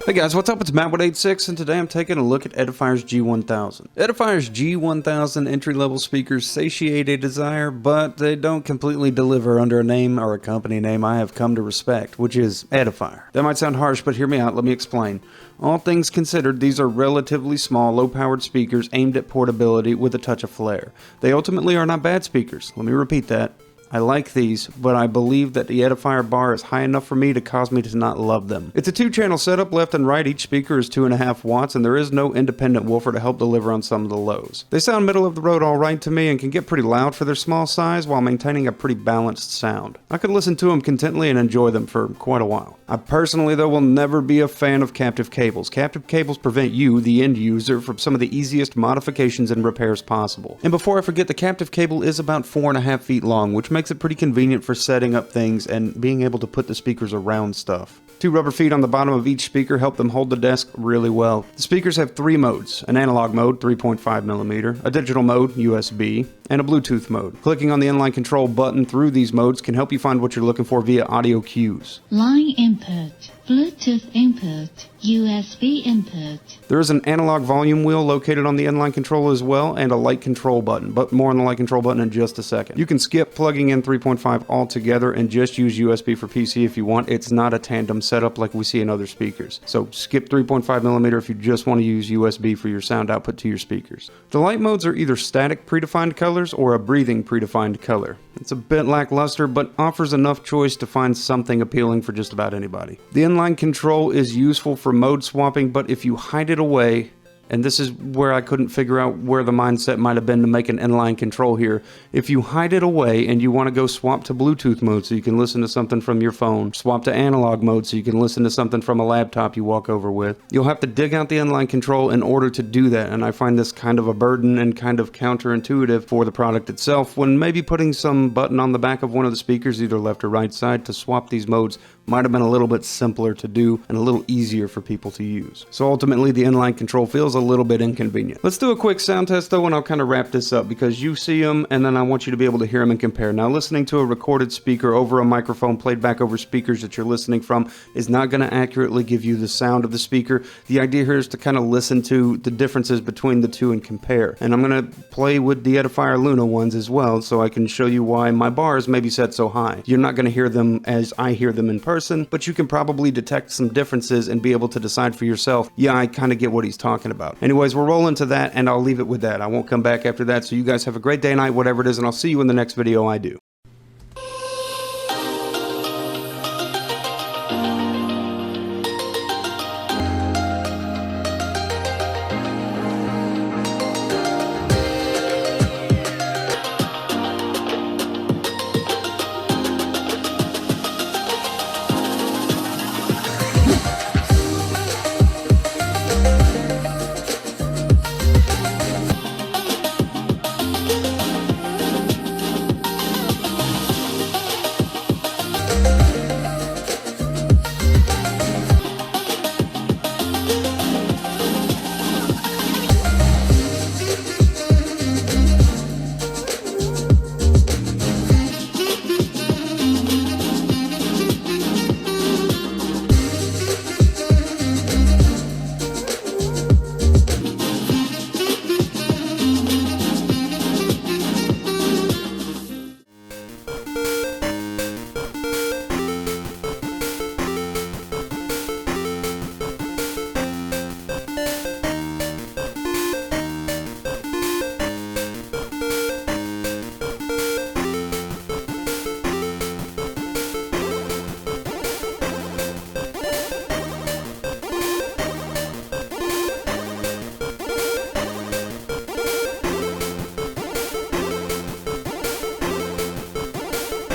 Hey guys, what's up? It's Matt186 and today I'm taking a look at Edifier's G1000. Edifier's G1000 entry-level speakers satiate a desire, but they don't completely deliver under a name or a company name I have come to respect, which is Edifier. That might sound harsh, but hear me out, let me explain. All things considered, these are relatively small, low-powered speakers aimed at portability with a touch of flair. They ultimately are not bad speakers. Let me repeat that. I like these, but I believe that the Edifier bar is high enough for me to cause me to not love them. It's a 2-channel setup, left and right. Each speaker is 2.5 watts, and there is no independent woofer to help deliver on some of the lows. They sound middle of the road alright to me and can get pretty loud for their small size while maintaining a pretty balanced sound. I could listen to them contently and enjoy them for quite a while. I personally, though, will never be a fan of captive cables. Captive cables prevent you, the end user, from some of the easiest modifications and repairs possible. And before I forget, the captive cable is about 4.5 feet long, which makes it pretty convenient for setting up things and being able to put the speakers around stuff. 2 rubber feet on the bottom of each speaker help them hold the desk really well. The speakers have 3 modes: an analog mode, 3.5mm, a digital mode, USB, and a Bluetooth mode. Clicking on the inline control button through these modes can help you find what you're looking for via audio cues. Line input, Bluetooth input, USB input. There is an analog volume wheel located on the inline control as well, and a light control button, but more on the light control button in just a second. You can skip plugging in 3.5 altogether and just use USB for PC if you want. It's not a tandem setup like we see in other speakers. So skip 3.5mm if you just want to use USB for your sound output to your speakers. The light modes are either static predefined colors or a breathing predefined color. It's a bit lackluster, but offers enough choice to find something appealing for just about anybody. The inline control is useful for mode swapping, but if you hide it away, and this is where I couldn't figure out where the mindset might have been to make an inline control here. If you hide it away and you want to go swap to Bluetooth mode so you can listen to something from your phone, swap to analog mode so you can listen to something from a laptop you walk over with, you'll have to dig out the inline control in order to do that, and I find this kind of a burden and kind of counterintuitive for the product itself, when maybe putting some button on the back of one of the speakers, either left or right side, to swap these modes might have been a little bit simpler to do and a little easier for people to use. So ultimately the inline control feels a little bit inconvenient. Let's do a quick sound test though, and I'll kind of wrap this up because you see them and then I want you to be able to hear them and compare. Now, listening to a recorded speaker over a microphone played back over speakers that you're listening from is not going to accurately give you the sound of the speaker. The idea here is to kind of listen to the differences between the two and compare. And I'm going to play with the Edifier Luna ones as well so I can show you why my bars may be set so high. You're not going to hear them as I hear them in person, but you can probably detect some differences and be able to decide for yourself, yeah, I kind of get what he's talking about. Anyways, we're rolling to that, and I'll leave it with that. I won't come back after that, so you guys have a great day, night, whatever it is, and I'll see you in the next video I do.